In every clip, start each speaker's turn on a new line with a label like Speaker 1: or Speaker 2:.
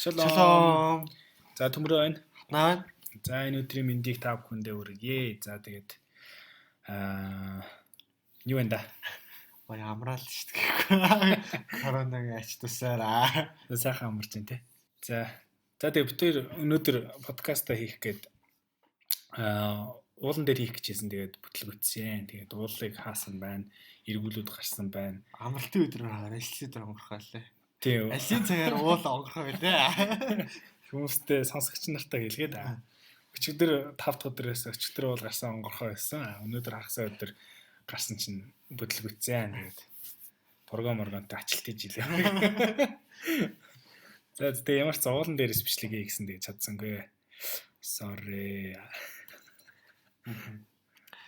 Speaker 1: Шалом.
Speaker 2: За төмрөө байна.
Speaker 1: Наа.
Speaker 2: За энэ өдрийн мэндийг та бүхэндээ хүргье. За тэгээд юу вэ да?
Speaker 1: Ой амраал шүү дээ. Коронавигийн ач тусаараа.
Speaker 2: Сайхан амарч байна те. За тэгээд бид хоёр өнөөдөр подкаста хийх гээд уулан дээр хийх гэжсэн. Тэгээд бүтлгүйтсэн. Тэгээд уулыг хаасан байна. Эргүүлүүд гарсан байна.
Speaker 1: Амралтын өдрөөр хараа шилжээд онгорхоо лээ.
Speaker 2: Тийм.
Speaker 1: Алийн цагаар уул онгорхоо байлээ.
Speaker 2: Хүмүүстээ сонсогч нартай хэлгээд өчигдөр 5 дахь өдрөөс өчигдөр уул гарсан онгорхоо байсан. Өнөөдөр хагасаа өдөр гарсан чинь бүтлгүйтсэн. Тэгээд програморгонтой ачлт хийж илээ. За тэгээд ямар ч уулан дээрээс бичлэгээ хийсэн тэгээд чадсангүй. Sorry.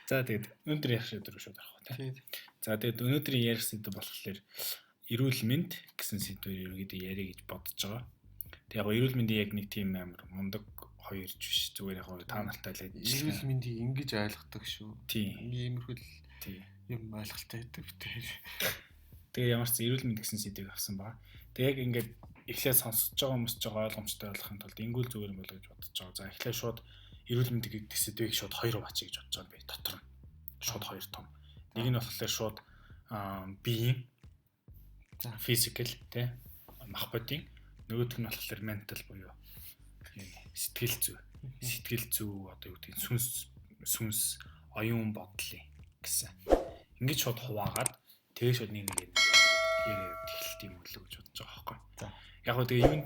Speaker 2: За тэгээд өнөөдөр ярих шийдвэр шууд авах тий. За тэгээд өнөөдрийн ярих сэдв болохоор эрүүл мэнд гэсэн сэдвээр ерөөдөө яриа гэж бодож байгаа. Тэг яг эрүүл мэндийн яг нэг тийм амар мундаг хоёрч биш зүгээр яг та нартай л
Speaker 1: эрүүл мэндийг ингэж ойлгодог шүү. Иймэрхүү юм ойлголттой байдаг битээ.
Speaker 2: Тэгээ ямар ч эрүүл мэнд гэсэн сэдвийг авсан ба. Тэг яг ингээд эхлээд сонсож байгаа хүмүүс ч ойлгомжтой ойлгохын тулд ингүүл зүгээр юм болоо гэж бодож байгаа. За эхлээд шууд эрүүл мэнд гэдэг сэдвийг шууд хоёр бачиг гэж бодож байгаа юм би дотор нь. Шууд хоёр том. Нэг нь болохоор шууд биеийн physical тий мах бодийн, нөгөөх нь болохоор mental буюу сэтгэл зүй. Сэтгэл зүй одоо юу гэдэг сүнс оюун бодлын гэсэн. Ингэж шууд хуваагаад тэгээ шууд нэг яриад эхэлт юм болоо гэж бодож байгаа байхгүй. За яг гоо тэгээ юу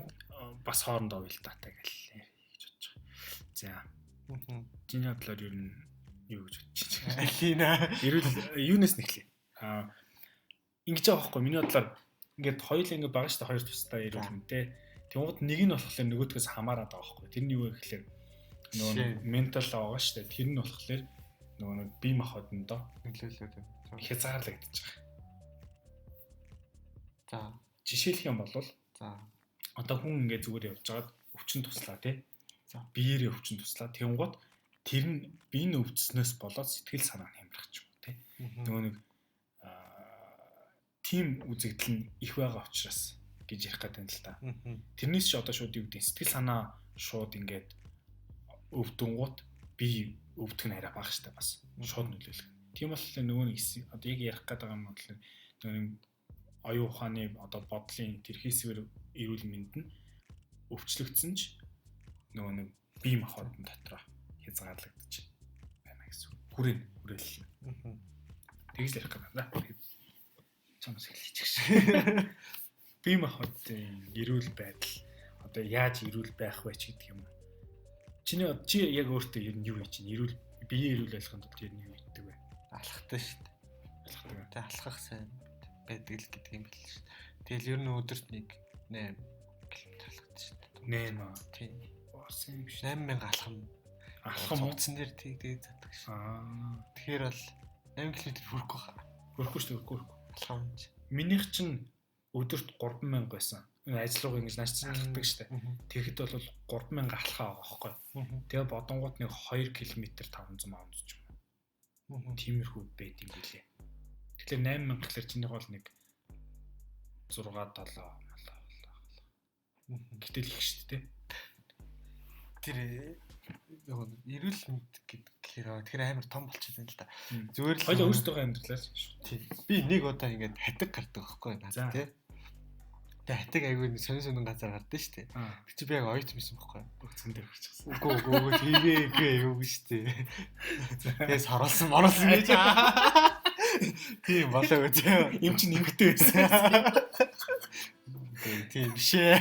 Speaker 2: бас хоорондоо уялдаатай гэлээ гэж бодож байгаа. За. Чиний бодлоор юу юу гэж бодож байна?
Speaker 1: Алина.
Speaker 2: Эрүүл юунаас нэхлээ? Ингэж байгаа байхгүй миний бодлоор ингээд хоёул ингээд байгаа шүү дээ хоёр тустай эрүүл мэнтэй. Тэнгууд нэг нь болохоор нөгөөдгөөс хамаарат байгаа байхгүй. Тэр нь юу вэ гэхээр нөгөө ментал байгаа шүү дээ. Тэр нь болохоор нөгөө бие махбодондоо
Speaker 1: нөлөөлөд
Speaker 2: хязгаарлагдаж байгаа.
Speaker 1: За
Speaker 2: жишээлх юм бол
Speaker 1: за
Speaker 2: одоо хүн ингээд зүгээр явж байгаад өвчин туслаа тий.
Speaker 1: За
Speaker 2: биеэрээ өвчин туслаа. Тэнгууд тэр нь биений өвчснөөс болоод сэтгэл санаа нь хямрах ч юм уу тий. Нөгөө нэг тим үзэгдэл нь их байгаа учраас гэж ярих гэдэг юм л та. Тэрнээс ч одоо шууд юу гэдэг сэтгэл санаа шууд ингээд өвдөнгууд би өвдөх нь арай бага штэ бас шууд нөлөөлөх. Тийм болохоор нөгөө нэг одоо яг ярих гэдэг юм бол нөгөө оюун ухааны одоо бодлын тэрхээсвэр эрүүл мэнд нь өвчлөгдсөн ч нөгөө нэг бие махбодын дотроо хязгаарлагдаж байна гэсэн. Хүрээлэл. Тэгж л ярих гэдэг. Чамс хэлчих шиг. Бие махбодын эрүүл байдал одоо яаж эрүүл байх вэ ч гэдэг юм. Чи яг өөртөө ер нь юу хийж чинь эрүүл биеийн эрүүл байлгахын тулд ер нь юу хийдэг вэ?
Speaker 1: Алхахтай шүү дээ. Алхах. Тэ алхах сайн байдаг л гэдэг юм бэл шүү. Тэгэл ер нь өдөрт нэг 8 км алхдаг шүү дээ.
Speaker 2: 8
Speaker 1: тийм.
Speaker 2: Орсон юм биш.
Speaker 1: 8000 алхам утсан дээр тэгээд задаг шүү. Тэгэхээр бол 8 км хүрэхгүй хаа.
Speaker 2: Хүрэхгүй шүү дээ.
Speaker 1: Алхамж.
Speaker 2: Минийх чинь өдөрт 3000 байсан. Ажил руу ингэж нааш алхдаг штэ. Тэгэхэд бол 3000 алхаа байгаа байхгүй. Тэгээ бодонгууд нэг 2 км 500 маунт ч юм уу. Тиймэрхүү байд юм билээ. Тэгэхээр 8000 гэхэлэр чинийх бол нэг 6 7 гэтэл их штэ тий.
Speaker 1: Тэр эрүүл мэнд гэхээр тэр амар том болчихсон юм л да. Зүгээр л
Speaker 2: хоёул өөрсдөө амьдралаа шүү.
Speaker 1: Тий. Би нэг удаа ингэж хатаг гардаг байхгүй надад тий. Тэгээ хатаг айгүй сонин газар гардаг шүү дээ. Би чи яг оёц мэсэн байхгүй.
Speaker 2: Өгцөн дээр хүрчихсэн.
Speaker 1: Үгүй тийгээгүй юу шүү дээ. Тэгээс харуулсан гэж. Тийм болоо үү.
Speaker 2: Им чи нэмэгтэй байсан.
Speaker 1: Тийм бишээ.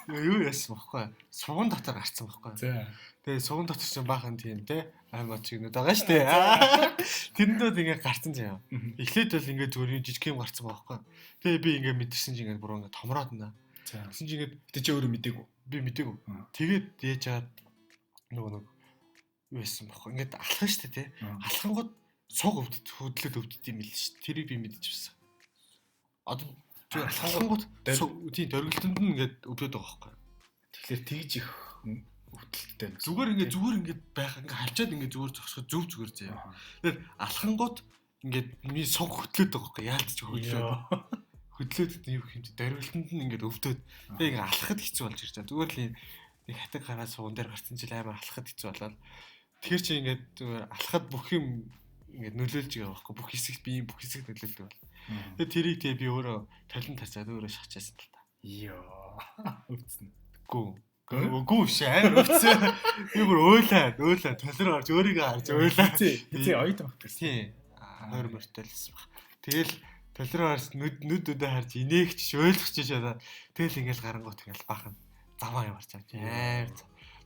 Speaker 1: Юу яасан бохоггүй. Суган дотор гарцсан бохоггүй. Тэгээ суган дотор ч баахан тийм те аймаа чигнүүд байгаа шүү дээ. Тэрэндээ ингээ гарцсан заяа. Эхлээд бол ингээ зүгээр жижиг юм гарцсан бохоггүй. Тэгээ би ингээ мэдэрсэн чи ингээ буруу ингээ томроод наа. Тэгсэн чи ингээ
Speaker 2: тэ чи өөрөө мдээгүй.
Speaker 1: Би мдээгүй. Тэгээд дээж чаад нөгөө юу яасан бохоггүй. Ингээ алхах шүү дээ те. Алхангууд суг хөдлөд өвддөг юм л шүү дээ. Тэрийг би мэдчихсэн. Одоо Зүгээр алхангууд тийм дөргөлтөнд нь ингээд өвдөд байгаа байхгүй.
Speaker 2: Тэгэхээр тэгж их өвдөлттэй.
Speaker 1: Зүгээр ингээд байх ингээд хавчаад ингээд зүгээр зогсоход зүгээр заяа. Тэгэхээр алхангууд ингээд миний суг хөтлөөд байгаа байхгүй. Яалтч хөдлөөд юу юм чи дөргөлтөнд нь ингээд өвдөд. Тэгээ ингээд алхахад хэцүү болж ирж байгаа. Зүгээр л нэг хатаг гараа суган дээр гарсан чил амар алхахад хэцүү болоод. Тэгэхээр чи ингээд зүгээр алхахад бүх юм ингээд нөлөөлж байгаа байхгүй. Бүх хэсэгт би бүх хэсэгт нөлөөлдөг бол. Тэгээ тэрийг тэгээ би өөрөө талент тацаад өөрөө шахчихсан л та.
Speaker 2: Өвдсөн.
Speaker 1: Үгүй шээ өвдсөн. Би бүр өөлөө толроо орж өөрийгөө харж өөлөө.
Speaker 2: Тий оёд багтсан.
Speaker 1: Тий. 20 мөртөлсөн баг. Тэгэл толроо харж нүд өдөө харж инээгч ойлгоч шээ. Тэгэл ингээл гарангуут ингээл бахан заваа яварч байгаа.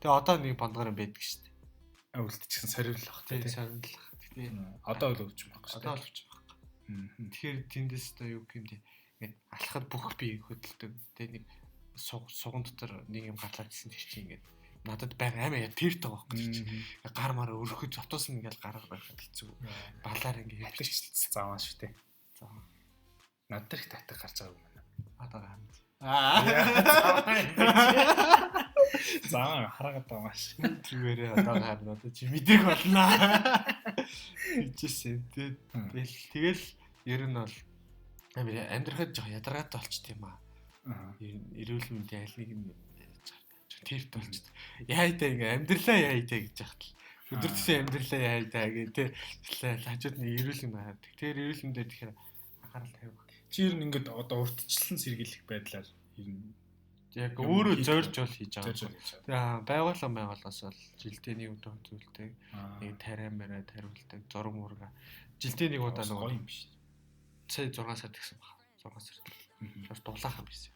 Speaker 1: Тэгээ одоо нэг бондгоор байдаг шүү дээ.
Speaker 2: Өвдчихсэн сорилох
Speaker 1: тий сорилох. Тий.
Speaker 2: Одоо л өвч байхгүй шүү дээ.
Speaker 1: Одоо л өвч байхгүй. Тэгэхээр тэндээс та юу юм бэ? Ингээд алхахад бүх би хөдөлдөг. Тэгээ нэг суган дотор нэг юм гарлаа гэсэн тэр чинь ингээд надад байг амиа тэрт байгаа байхгүй. Гар мараа өрхөж зотоос нь ингээд гараар байхад хэцүү. Балаар ингээд
Speaker 2: хөвтөж заваа шүү дээ.
Speaker 1: За.
Speaker 2: Над дээр их татах гарч байгаа юм байна.
Speaker 1: Одоо гарна.
Speaker 2: Заа хараагаад байгаа маш.
Speaker 1: Зүгээрээ одоо гарна. Одоо чи мэдээг болно. Тэгжсэн. Тэгэл ер нь бол амьдрахад жоо ядаргаатай болчт юм аа. Эрүүл мэндийн аль нэг нь тэрт болчт. Яайдаа ингээ амьдралаа яайдаа гэж яхад л өдөртсөн амьдралаа яайдаа гэдэг хажууд нь эрүүл юм аа. Тэгэхээр эрүүл мэндээ тэгэхээр анхаарал тавих.
Speaker 2: Чи ер нь ингээд одоо уртчлан сэргийлэх байдлаар ер нь
Speaker 1: яг өөрөө зорж бол хийж байгаа. Тэгээ байгууллагаас бол жилдээ нэг удаа зүйлтэй нэг тариа мэрэ тариулдаг зураг мурга жилдээ нэг удаа нөгөө юм биш. Сая 6 сар гэсэн баг. 6 сар. Бас дулаахан байсан.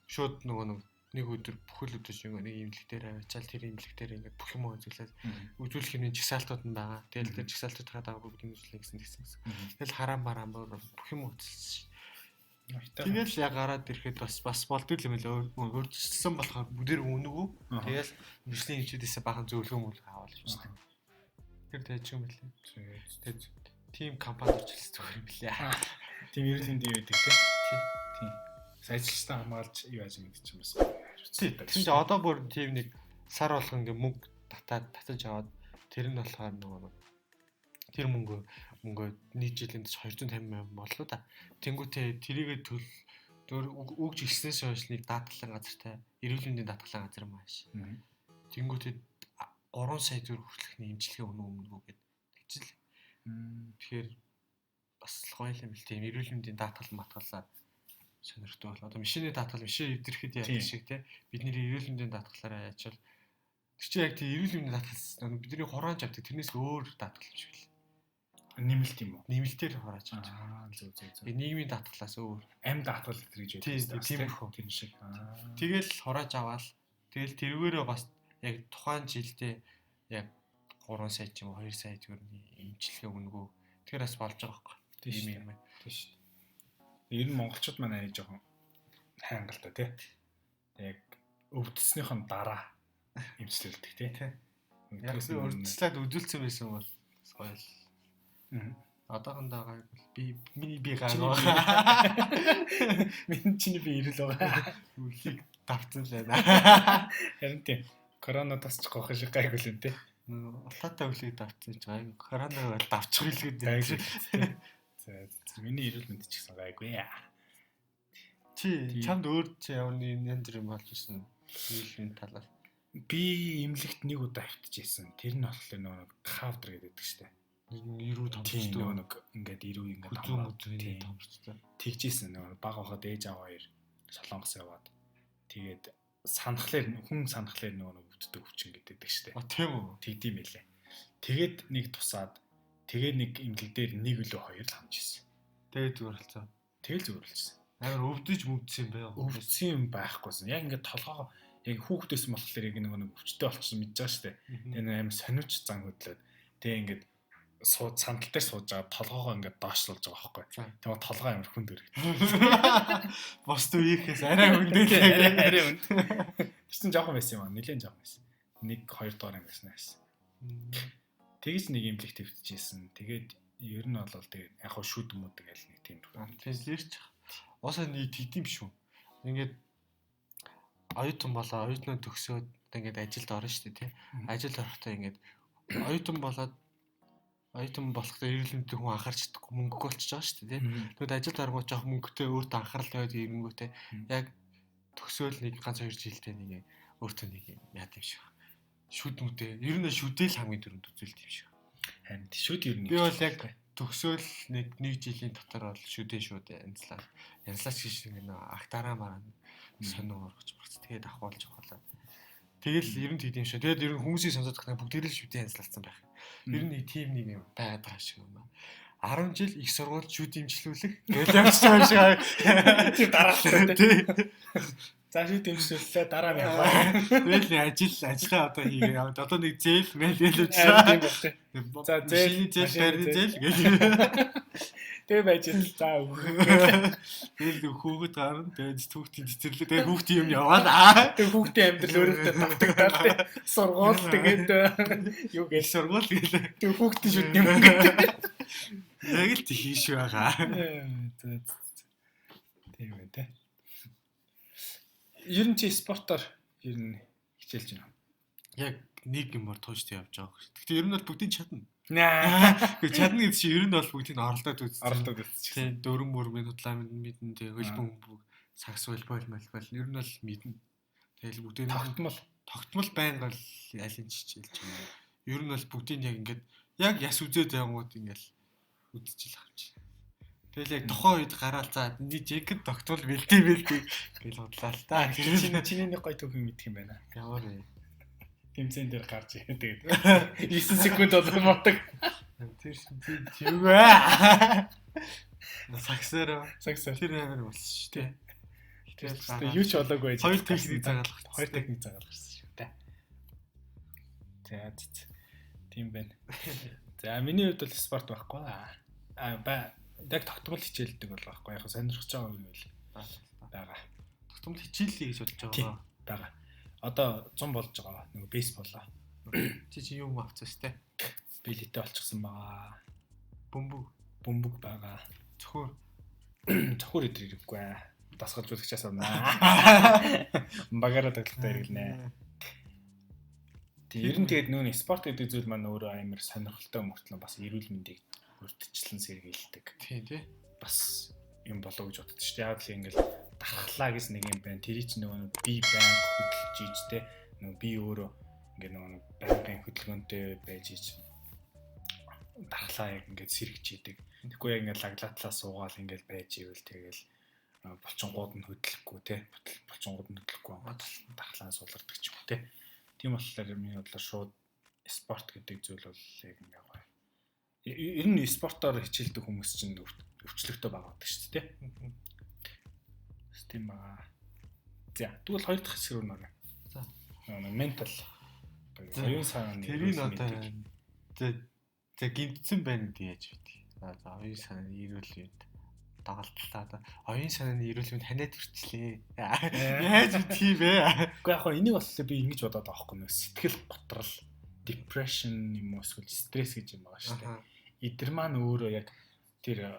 Speaker 1: Шууд нөгөө нэг өдөр бүхэл өдөр шиг нэг имлэг дээр аваачаал тэр имлэг дээр ингээд бүх юм үзүүлээд үзүүлэх юмны жигсаалтууд нь байгаа. Тэгэл тэр жигсаалтууд хадаа бүгд үзүүлнэ гэсэн. Тэгэл хараа мараа бүх юм үзүүлсэн. Тэгэл яг гараад ирэхэд бас болдгүй юм лээ. Өөрчлөсөн болохоор бүдэр үнэгүй. Тэгэл мөрсний хэмжээдээс бахан зөвлөгөө мөл аваад явчихсан. Тэр тэгж юм лээ. Тэгээд тим компани орчилсан зүгээр юм лээ.
Speaker 2: Тим эрүүл мэндийн байдаг тийм. Ажилчтай хамгаалж юу яаж мэдчих юм бэ?
Speaker 1: Тийм ч одоо бүр тийм нэг сар болгон ингээ мөнгө татаж аваад тэр нь болохоор нөгөө тэр мөнгөө нийт жилийн 250 сая боллоо да. Тэнгүүтээ тэрийгэ өгж ирснээс хойш нэг даатгалын газартай эрүүл мэндийн даатгалын газар юм ааш. Тэнгүүтээ 3 сая төгрөг хүртэлхний имчилгээ өмнөгөө гэдэг тэгжил. Тэгэхээр бас гоё юм л тийм эрүүл мэндийн даатгал матгалаа сонирхтой бол одоо машины даатгал машин эвдрэхэд яадаг шиг те бидний эрүүл мэндийн даатгалаараа яачвал тэр чинь яг тийм эрүүл мэндийн даатгал бидний хурааж авдаг тэрнээс өөр даатгал юм шиг л
Speaker 2: нэмэлт юм уу?
Speaker 1: Нэмэлтээр хурааж авдаг.
Speaker 2: Зөв.
Speaker 1: Нийгмийн даатгалаас өөр
Speaker 2: амь даатгал гэж байдаг.
Speaker 1: Тийм шиг. Тэгэл хурааж аваал тэгэл тэрүүгээрээ бас яг тухайн жилдээ яг 3 сая ч юм уу 2 сая төгрөгийн имчилгээ өнгөө тэр бас болж байгаа байхгүй. Тийм юм байна.
Speaker 2: Тийм шүү. Ер нь монголчууд манай жоохон хайнгалтай тий. Яг өвдснийхэн дараа имчилүүлдэг тий.
Speaker 1: Яг урдчлаад үзүүлсэн байсан бол гоё л. Одоохондоо гайг би миний би гайгаа.
Speaker 2: Миний чиний би ирэл байгаа.
Speaker 1: Үлийг давцсан л байна.
Speaker 2: Харин тийм коронавигоос ч гоох шиг гайг үлэн тий.
Speaker 1: Утаатай үлийг давцсан ч гайг. Коронавиг давчих хэлгээд.
Speaker 2: За миний ирэл мэд ч гэсэн гайгүй яа.
Speaker 1: Чи чамд өөр чи ямар янз бүр юм болж ирсэн. Ирлийн талаар.
Speaker 2: Би имлэгт нэг удаа хөвтөжсэн. Тэр нь болохоор нөгөө хавдр гэдэг штэ.
Speaker 1: Ирүү томчтой
Speaker 2: нэг ингээд ирүү ингээд
Speaker 1: томчтой.
Speaker 2: Тэгжсэн нөгөө баг хахад ээж аваа хоёр солонгос яваад тэгээд хүн санахлаар нөгөө өвддөг өвчин гэдэг штэ.
Speaker 1: Тийм үү.
Speaker 2: Тэгдэм байлээ. Тэгээд нэг тусаад тэгээд нэг имлэг дээр нэг өлөө хоёр л хамж ирсэн.
Speaker 1: Тэгээд зүгээр болцоо.
Speaker 2: Тэгэл зүгээр болчихсон.
Speaker 1: Амар өвдөж мөвдсөн юм байна.
Speaker 2: Өвдсөн юм байхгүйсэн. Яг ингээд толгоо яг хүүхдээс болохоор яг нэг өвчтэй болчихсон мэдэж байгаа штэ. Тэгээд амар сониуч зан хөдлөөд тэгээд ингээд сандал дээр сууж байгаа толгоогоо ингээд доошлуулж байгаа байхгүй. Тэгээд толгоо амар хүнд өргөд.
Speaker 1: Бос үеийнхээс арай хүндээ.
Speaker 2: Арай хүнд. Тэс чинь жоохон байсан юм аа. Нилээн жоохон байсан. 1-2 дугаар ангиас наасан. Тэгэж нэг имлэгт төвтжсэн. Тэгээд ер нь бол тэгээд яг хөө шүд мөдөг аль нэг тийм.
Speaker 1: Физлэрч Уусаа нийт хийдэм шүү. Ингээд оюутан болоо оюутнаа төгсөөд ингээд ажилд орно шүү дээ тий. Ажилд орохдоо ингээд оюутан болоод оюутан болохдоо эрүүл мэндийн хүн анхаарч чадахгүй мөнгөгүй болчихж байгаа шүү дээ тий. Тэгвэл ажилд оронгоо жоох мөнгөтэй өөртөө анхаарал тавиад ирэнгүүтээ яг төгсөөл нэг ганц 2 жилдээ нэг өөртөө нэг яад юм шиг. Шүд мүдээ. Ер нь шүдэл хамгийн дөрөнд үзүүлдэг юм шиг.
Speaker 2: Харин шүд ер нь.
Speaker 1: Би бол яг төгсөөл нэг жилийн дотор бол шүдээ янзлаа. Янзлаач шиг нэг актараа мараа сонио оргоч багц. Тэгээд ахуулж авахлаа. Тэгэл ер нь тийм шүү. Тэгээд ер нь хүмүүсийг сонсоод тахна бүгд л шүдээ янзлалцсан байх. Ер нь тийм нэг юм байгаад байгаа шиг юм байна. 10 жил их сургууль шүд имжлүүлэх гэж явж байгаа юм шиг.
Speaker 2: Тэр дараалал тий. За шүд имжлүүлээ дараа нь яваа.
Speaker 1: Тэгэл ажиллаа одоо хийгээ яваад одоо нэг зээл мэйл хэлүүлчихсэн.
Speaker 2: За зээл
Speaker 1: барьны зээл гэж.
Speaker 2: Тэгээ байж л за өгөх.
Speaker 1: Тэгэл хүүхэд гарна. Тэгээд хүүхдийн цэцэрлэг. Тэгээд хүүхдийн юм яваад.
Speaker 2: Тэгээд хүүхдийн амьдрал өөрөөдөө тогтогдоод сургууль тэгээд юу гэж
Speaker 1: сургууль гэлээ.
Speaker 2: Тэгээд хүүхдийн шүд юм гэдэг.
Speaker 1: Яг л тийш байгаа.
Speaker 2: Тийм үү те. Ер нь чи спортоор ер нь хичээлж байна.
Speaker 1: Яг нэг юмор тууштай явж байгаа хэрэг. Гэхдээ ер нь бол бүгдийг чадна.
Speaker 2: Наа.
Speaker 1: Гэхдээ чадна гэдэг чинь ер нь бол бүгдийг оролдоод үзсэн.
Speaker 2: Оролдоод үзсэн.
Speaker 1: Тийм дөрөн мөрмийн худлаа мэднэ. Тэгээ хөлбөм сакс волейбол ер нь бол мэднэ. Тэгэл бүгдийг тогтмол байнга л алин чичээлж байгаа. Ер нь бол бүгдийг яг ингээд яг яс үзээд явгууд ингээд үдчихэл авч. Тэгэл яг тухайн үед гараал за нэг жигд тогтвол бэлтээ гэж бодлаа л та.
Speaker 2: Чиний нэг гой төгөө мэдх юм байна.
Speaker 1: Ямар вэ?
Speaker 2: Тэмцээн дээр гарч ирээ тэгээд 9 секунд болдог.
Speaker 1: Тэр юу вэ? Саксаар тэр амар болсон шүү дээ.
Speaker 2: Тэгээд юу ч болоогүй байж.
Speaker 1: Хоёр техник
Speaker 2: загалгасан шүү дээ. За тийм байна. За миний хувьд бол спорт байхгүй. Яг тогтмол хичээлдэг бол байхгүй. Яг сонирхож байгаа юм байл. Бага.
Speaker 1: Тогтмол хичээллээ гэж бодож байгаа.
Speaker 2: Бага. Одоо 100 болж байгаа. Нөгөө бейсболоо.
Speaker 1: Чи юм авцсан шүү дээ.
Speaker 2: Билетээ олчихсан байгаа.
Speaker 1: Бөмбөг
Speaker 2: байгаа.
Speaker 1: Цохор
Speaker 2: идэрэхгүй. Дасгалж үзэгчээс авнаа. Багаараа тоглохтой хэрэглэнэ. Ер нь тэгээд нүүн спорт гэдэг зүйл маань өөрөө амар сонирхолтой мөртлөө бас эрүүл мэндийг өртөчлөн сэргийлдэг.
Speaker 1: Тийм тий.
Speaker 2: Бас юм болоо гэж боддог шүү дээ. Яг л ингээл дархлаа гэж нэг юм байна. Тэр чинь нөгөө би байнг хөдөлж ийжтэй. Нөгөө би өөрөө ингээ нөгөө байнгын хөдөлгөөнтэй байж ийж дархлаа яг ингээд сэргэж идэг. Тэгэхгүй яг ингээд лаглаатлаа суугаал ингээд байж ивэл тэгэл булчингууд нь хөдлөхгүй тий. Булчингууд нь хөдлөхгүй дархлаа суулгадаг ч юм уу тий. Тийм болохоор миний бодлоор шууд спорт гэдэг зүйл бол яг ингээ гоё. Ер нь спортоор хичээлдэг хүмүүс чинь өвчлөгтэй байгаадаг шүү дээ. Тийм баа. За тэгвэл хоёр дахь хэсэг рүү нөрөө.
Speaker 1: За.
Speaker 2: Ментал. Оюун санааны.
Speaker 1: Тэрийг одоо за гинтсэн байна гэдэг яаж вэ? За оюун санааны эрүүл мэнд дагалдлаа одоо оюун санааны эрүүл мэнд ханиад хүрчлээ. Яаж үтгий бэ?
Speaker 2: Уу яг хоо энийг болохоор би ингэж бодоод байгаа байхгүй нөө сэтгэл готрол, depression юм уу эсвэл стресс гэж юм байгаа шүү дээ. Эдгээр маань өөрөө яг тэр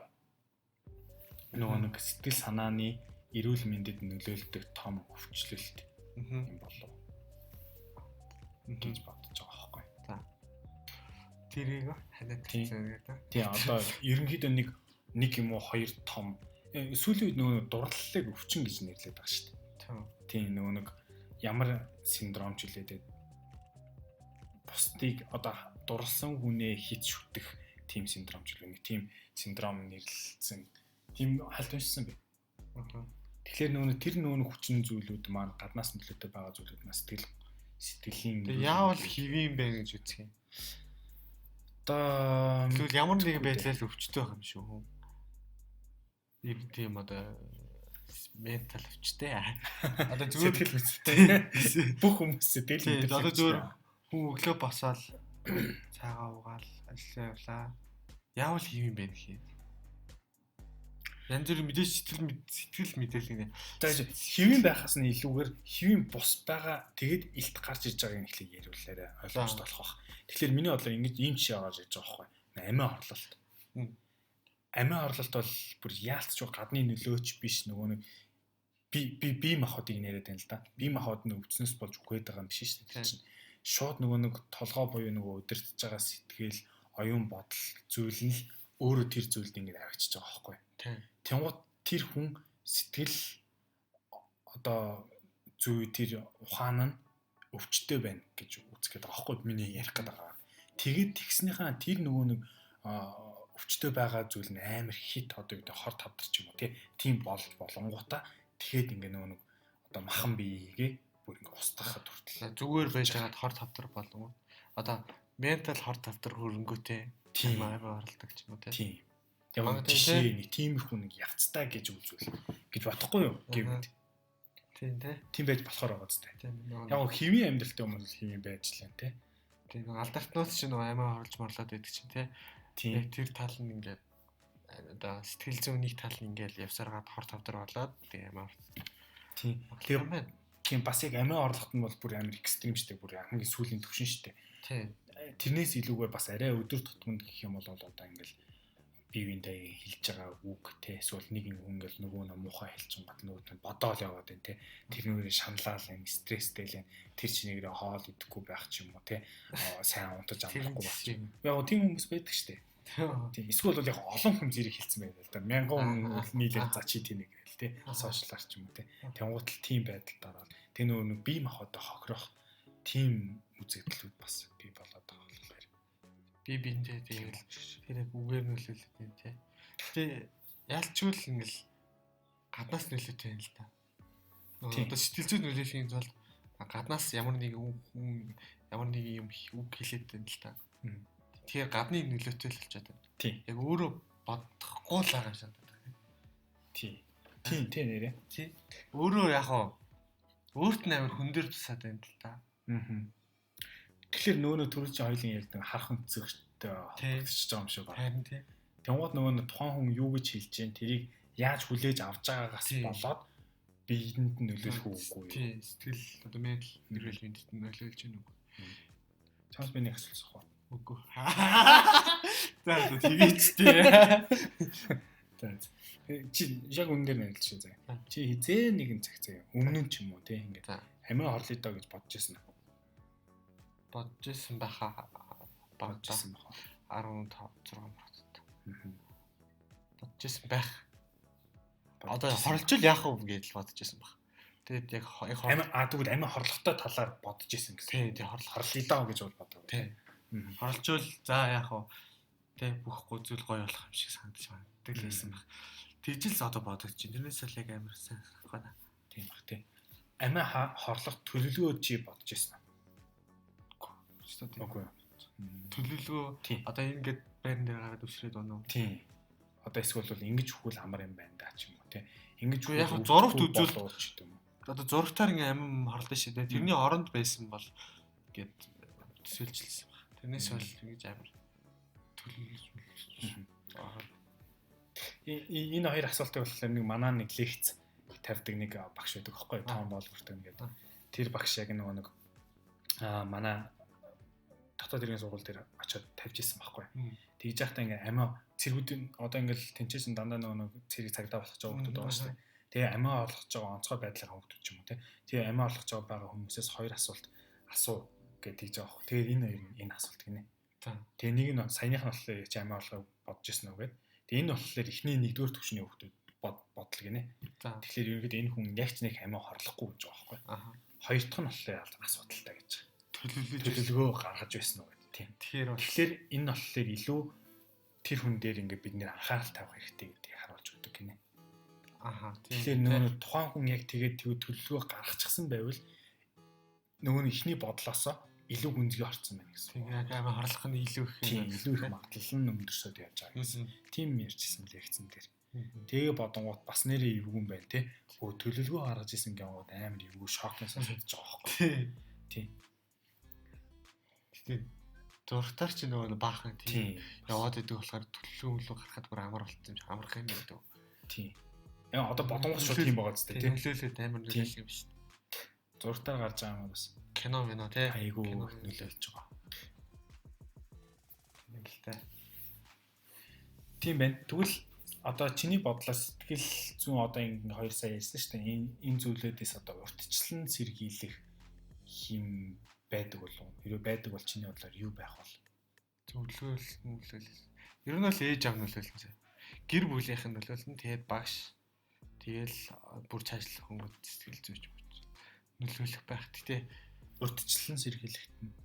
Speaker 2: нөгөө нэг сэтгэл санааны эрүүл мэндэд нөлөөлдөг том өвчлөлт юм болов. Ингэж бодож байгаа байхгүй.
Speaker 1: За. Тэрийг ханиад хүрчлээ гэдэг.
Speaker 2: Тийм одоо ерөнхийдөө нэг юм уу хоёр том сүүлийн үед нөгөө дурлалыг өвчин гэж нэрлэдэг байгаа шүү дээ. Тийм нөгөө нэг ямар синдром ч үлээдэг. Бусдыг одоо дурлсан хүнээ хит шүтэх тийм синдром ч үлээ. Тийм синдром нэрлэлсэн. Тийм хальт уншсан бэ. Тэгэхээр нөгөө хүчин зүйлүүд маань гаднаас нөлөөтэй байгаа зүйлүүд нас сэтгэлийн
Speaker 1: яавал хэвэн бэ гэж үзэх юм.
Speaker 2: Одоо
Speaker 1: тэгвэл ямар нэгэн байдлаар өвчтэй байх юм шүү. Тийм одоо ментал өвчтэй. Одоо зүгээр
Speaker 2: сэтгэл өвчтэй. Бүх хүмүүс сэтгэл өвчтэй.
Speaker 1: Одоо зүгээр хүн өглөө босоод цаагаа уугаал ажиллаа явлаа. Яавал хийм бэ гэхээ. Янз бүр мэдээж сэтгэл мэдээлэл нэ.
Speaker 2: За хэвэн байхаас нь илүүгээр хэвэн бус байгаа тэгэд илт гарч иж байгааг нэхлийг яриулаарай ойлгомжтой болох бах. Тэгэхээр миний бодлоор ингэж ийм жишээ аваад яж байгаа байхгүй. Амиа хорлолт. амиа орлолт бол бүр яалтч гадны нөлөөч биш нөгөө нэг би махбодыг нэрэд байна л да. Би махбод нь өвчнөөс болж үхээд байгаа юм биш шүү дээ. Чинь шууд нөгөө нэг толгой буюу нөгөө удирдах байгаа сэтгэл, оюун бодол зүйл нь өөрөө тэр зүйлд ингэж авчиж байгаа байхгүй. Тэнгууд тэр хүн сэтгэл одоо зүй тэр ухаан нь өвчтөй байна гэж үзгээд байгаа байхгүй миний ярих гэдэг байгаа. Тэгээд тэгснийхаа тэр нөгөө нэг өвчтөй байгаа зүйл нь амар хит одоо гэдэг хор тавдарч юм уу тийм болонгуудаа тэгэхэд ингээ нөгөө нэг одоо махан биегээ бүр ингээ устгахад хүртэл
Speaker 1: зүгээр байж байгаад хор тавдар болов. Одоо ментал хор тавдар хөрөнгөтэй тийм амар оролдог ч юм уу
Speaker 2: тийм. Яг жишээ нэг тиймэрхүү нэг явцтай гэж үзвэл гэж бодохгүй юу гэвэл
Speaker 1: тийм
Speaker 2: тийм байж болохоор байгаа зү. Яг хэвийн амьдралтай хүмүүс хэвийн байж лээ те.
Speaker 1: Тийм алдартнууд ч нэг амар орлож морлоод байдаг чинь те. Тийм тэр тал нь ингээд одоо сэтгэл зүйн нэг тал нь ингээд явсараад хор тавдар болоод тийм амар.
Speaker 2: Тийм. Тийм бас яг амиа орлогот нь бол бүр амар экстрим штэ бүр хамгийн сүүлийн төвшин штэ.
Speaker 1: Тийм.
Speaker 2: Тэрнээс илүүгээр бас арай өдөр тутмын гэх юм бол одоо ингээд бивэндээ хэлж байгаа үг те эсвэл нэг хүн ингээл нөгөө муухай хэлчин бат нөгөө бодоол яваад байна те тэрнүүрээ шаналал юм стресстэй л тэр чинийгрээ хоол идэхгүй байх ч юм уу те сайн унтаж амжахгүй байх юм. Яг тийм хүмүүс байдаг штэ. Тийм эсвэл бол яг олон хүн зэрэг хэлсэн байдаг л да. Мянган хүн нийлээд за чи тэнийг гээл те сошиалар ч юм уу те. Тэнгуутал тийм байдалд ороод тэр нөгөө бие махбодоо хохирох тийм үзэгдлүүд бас бий болоод байгаа.
Speaker 1: Би биндээ тэгэл тэрийг үгээр нөлөөлөд байна тий. Гэтэ ялчгүй л ингээл гаднаас нөлөөтэй юм л та. Одоо сэтгэл зүйн нөлөөлөхийн тулд гаднаас ямар нэг хүн ямар нэг юм үг хэлээд байна л та. Тэгэхээр гадны нөлөөтэй л болчиход байна.
Speaker 2: Тий.
Speaker 1: Яг өөрөө бодохгүй л байгаа юм шиг байна.
Speaker 2: Тий. Тийм нэрээ.
Speaker 1: Тий. Өөрөө яг өөрт нь амар хүн дээр тусаад байна л та.
Speaker 2: Тэгэхээр нөгөө төрөлч хоёлын ярьдаг харах өнцөгтэй холбогдчихж байгаа юм шиг байна.
Speaker 1: Харин тий.
Speaker 2: Тэнгууд нөгөө тухайн хүн юу гэж хэлж дээ тэрийг яаж хүлээж авч байгаагаас болоод биеинд нь нөлөөлөх үгүй.
Speaker 1: Тий. Сэтгэл одоо ментал нэрвэл бинтэд нөлөөлж гин үгүй.
Speaker 2: Чамс миний асуулах уу?
Speaker 1: Үгүй. За тэгээч тий.
Speaker 2: Чи яг үнээр нэрэлж шээ заа. Чи хизээ нэгэн цаг заяа. Өмнө нь ч юм уу тий ингээд амиа хорлоо доо гэж бодож байсан уу?
Speaker 1: Бодож байсан байхаа
Speaker 2: бодож байсан баха
Speaker 1: 15 6 март. Бодож байсан байх. Одоо хорлж ил яах вэ гэж бодож байсан баг. Тэгээд яг
Speaker 2: тэгвэл амиа хорлохтой талаар бодож байсан гэсэн.
Speaker 1: Тий
Speaker 2: хорлоо доо гэж бол бодог.
Speaker 1: Тий. Хорлжул за яах вэ? Тий бүх зүйл гоё болох юм шиг санагдаж байна. Тэглээсэн баг. Тэгжил одоо бодож чинь. Тэрнээс л яг амар сайн байна.
Speaker 2: Тийм баг тий. Амиа хорлох төлөвлөгөө чи бодож байсан. Үгүй.
Speaker 1: Төлөвлөгөө одоо ингээд байран дээр гараад өсрээд байна уу?
Speaker 2: Тийм. Одоо эсвэл бол ингэж хөвөл амар юм байна да ч юм уу тий. Ингэж
Speaker 1: яг зурагт үзүүл одоо зурагтаар ингээ амин хорлоо шүү дээ. Тэрний оронд байсан бол гээд төсөөлжлсэн баг. Тэрнээс бол ингэж амар төлөвлөж
Speaker 2: энэ хоёр асуултыг болохоор нэг манаа нэг лекц тавьдаг нэг багш байдаг аахгүй Том Болбортой гэдэг. Тэр багш яг нэг манай дотоод иргэн сургууль дээр очиод тавьж исэн байхгүй. Тэгж яхтаа ингээ амиа цэргүүдийн одоо ингээл тэнцээсэн дандаа нэг цэрэг цагдаа болох ч байгаа хүмүүс байгаа шүү дээ. Тэгээ амиа орлох ч байгаа онцгой байдлаар хүмүүс ч юм уу тий. Тэгээ амиа орлох ч байгаа хүмүүсээс хоёр асуулт асуу гэдэг гэж байгаа. Тэгээд энэ асуулт гинэ. Тэгээ нэг нь саяных нь болохоор чи амиа орлохыг бодож ирсэн үү гэдэг. Тэгээ энэ болохоор эхний нэгдүгээр төвшний хүүхдүүд бодол гинэ. Тэгэхээр ерөнхийдөө энэ хүн яг ч нэг амиа хорлохгүй гэж байгаа байхгүй. Хоёр дахь нь болохоор асуудалтай гэж байгаа. Төлөвлөгөө гаргаж байсан уу гэдэг. Тийм. Тэгэхээр энэ болохоор илүү тэр хүн дээр ингээ бид нэр анхаарал тавих хэрэгтэй гэдгийг харуулж өгдөг гинэ. Тэгэхээр нөгөө тухайн хүн яг тэгээд төлөвлөгөө гаргачихсан байвал нөгөө нь ихний бодлоосоо илүү гүнзгий орцсон байна гэсэн.
Speaker 1: Тийм яг амар хорлох нь илүү их
Speaker 2: юм. Илүү их магадлал нь өндөрсөд явж байгаа гэсэн. Тийм ярьжсэн лекцэн дээр. Тэгээ бодонгууд бас нэрээ эвгүй юм байна те. Төлөвлөгөө гаргаж исэн гингууд амар эвгүй шокны сонсогдож байгаа байхгүй. Тийм.
Speaker 1: Тэгээд зургатаар чи нөгөө баахан тийм яваад идэг болохоор төлөвлөгөө гаргахад бүр амар болчихсон юм шиг амарх юм байдаг.
Speaker 2: Тийм. Яа одоо бодонгууд шууд тийм байгаа зү тийм.
Speaker 1: Нөлөөлөд амар нөлөөлөх юм шүү дээ.
Speaker 2: Зургатаар гарч байгаа юм бас
Speaker 1: кино минь тий.
Speaker 2: Айгуу нөлөөлж байгаа.
Speaker 1: Нэлтэй.
Speaker 2: Тийм байна. Тэгвэл одоо чиний бодлоос сэтгэл зүйн одоо ингэ 2 сая ярьсан шүү дээ. Энэ зүйлүүдээс одоо урьдчилан сэргийлэх хим байдаг болов уу? Хэрвээ байдаг бол чиний бодлоор юу байх вэ?
Speaker 1: Зөвлөл. Ер нь бол ээж аав нөлөөлнө зэ. Гэр бүлийнх нь нөлөөлнө. Тэгээд багш. Тэгэл бүр цаашлах хүмүүс сэтгэл зүйч нөлөөлөх байх. Гэтэ
Speaker 2: урьдчилан сэргийлэхт нь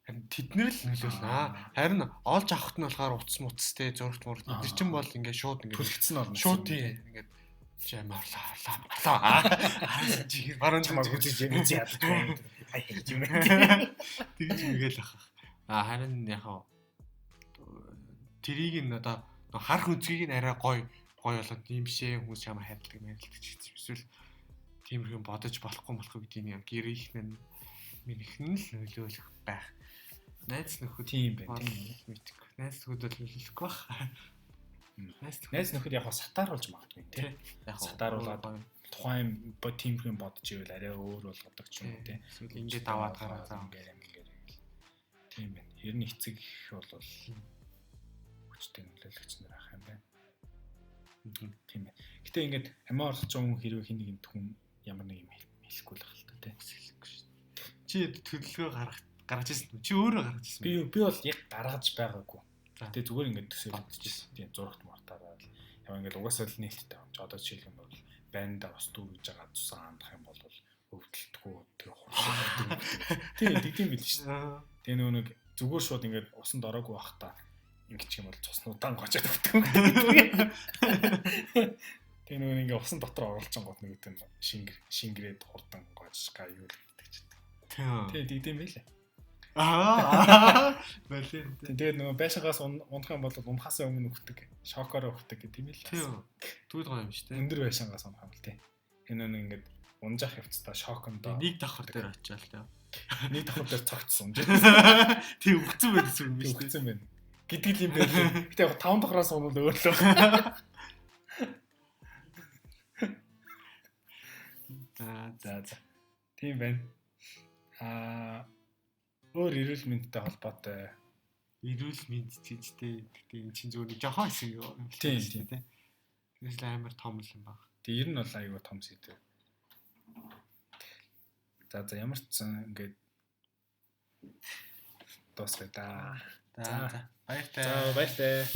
Speaker 1: харин тэднэр л нөлөөлнө. Харин олж авахт нь болохоор утас муцтэй зургт мурд эдгэр чинь бол ингээд шууд ингээд
Speaker 2: төлөвлөсөн орно.
Speaker 1: Шууд тийм ингээд жамарлаа. Баруун
Speaker 2: чамаа хүчиж мэдээ яддаг.
Speaker 1: Тэгж мэгэл ах. Харин яг тэрийг нь одоо харах үзгийг нь арай гоё болоод тийм бишээ хүмүүс чамаа хайрладаг мэрэлдэг ч гэсэн эсвэл тиймэрхэн бодож болохгүй гэдгийг яг гэрийнхэн минийхэн л нөлөөлөх байх. Найз нөхөд
Speaker 2: тийм байна. Тийм
Speaker 1: мэдэх. Найз нөхөд бол нөлөөлөхгүй байх.
Speaker 2: Найз нөхөд яг сатааруулж магадгүй тийм. Яг сатааруулаад тухайн тиймэрхэн бодож ивэл арай өөр болгодог ч юм уу тийм.
Speaker 1: Эсвэл ингээд аваад гараа заа
Speaker 2: ингээд. Тийм байна. Ер нь эцэг бол хүчтэй нөлөөлөгч нар ах юм байна. Тийм ээ. Гэтэ ингээд амиа орлож байгаа хүн хэрвээ хин нэгэн хүн ямар нэг юм хэлэхгүй л байх л та тийм.
Speaker 1: Чи төлөвлөгөө гаргаж ирсэн үү? Чи өөрөө гаргаж ирсэн
Speaker 2: үү? Би бол яг гаргаж байгаагүй. Гэтэ зүгээр ингээд төсөөлж тийм зурагт мартаараа яа ингээд угаасаа л нээлттэй юм. Одоо жишээлх юм бол байнда ус дүүж байгаа цусан хандах юм бол өвдөлтгүй тэр хурцтай. Тийм тэгдэм бил шүү дээ. Тэгээ нэг зүгээр шууд ингээд усанд ороогүй байх та ингэж юм бол цуснуудаа гожоод өгдөг. Тэгээ нөгөө ингээ усан дотор оруулж байгаа гот нэг үтэн шингрээд хурдан гожгаа юу л гэдэг ч гэдэг. Тэгээ дигдэм байлээ.
Speaker 1: Байлээ.
Speaker 2: Тэгээд нөгөө байшаагаас унах юм бол унахаас өмнө өгдөг. Шокороо өгдөг гэдэг юм байлээ.
Speaker 1: Тийм. Түгэл гоё юм шүү дээ.
Speaker 2: Өндөр байшаагаас унах юм л тийм. Энэ нэг ингээд унжах явцдаа шокондоо
Speaker 1: нэг давхар дээр очиал тийм.
Speaker 2: Нэг давхар дээр цогцсон.
Speaker 1: Тийм өгцөн байсан юм биш
Speaker 2: үү? Байна. Гэдэг юм байлээ. Гэтэ яг 5 давхраас унвал өөрлөө. За. Тийм байна. Өөр эрүүл мэндтэй холбоотой
Speaker 1: эрүүл мэнд чижтэй гэхдээ энэ чинь зүгээр жоохон хэсэг юм.
Speaker 2: Тийм.
Speaker 1: Тэс амар том юм баг.
Speaker 2: Тэгээ ер нь бол аюу том сэдв. За ямар ч сан ингээд дуусгая да.
Speaker 1: За баяртай.
Speaker 2: За баяртай.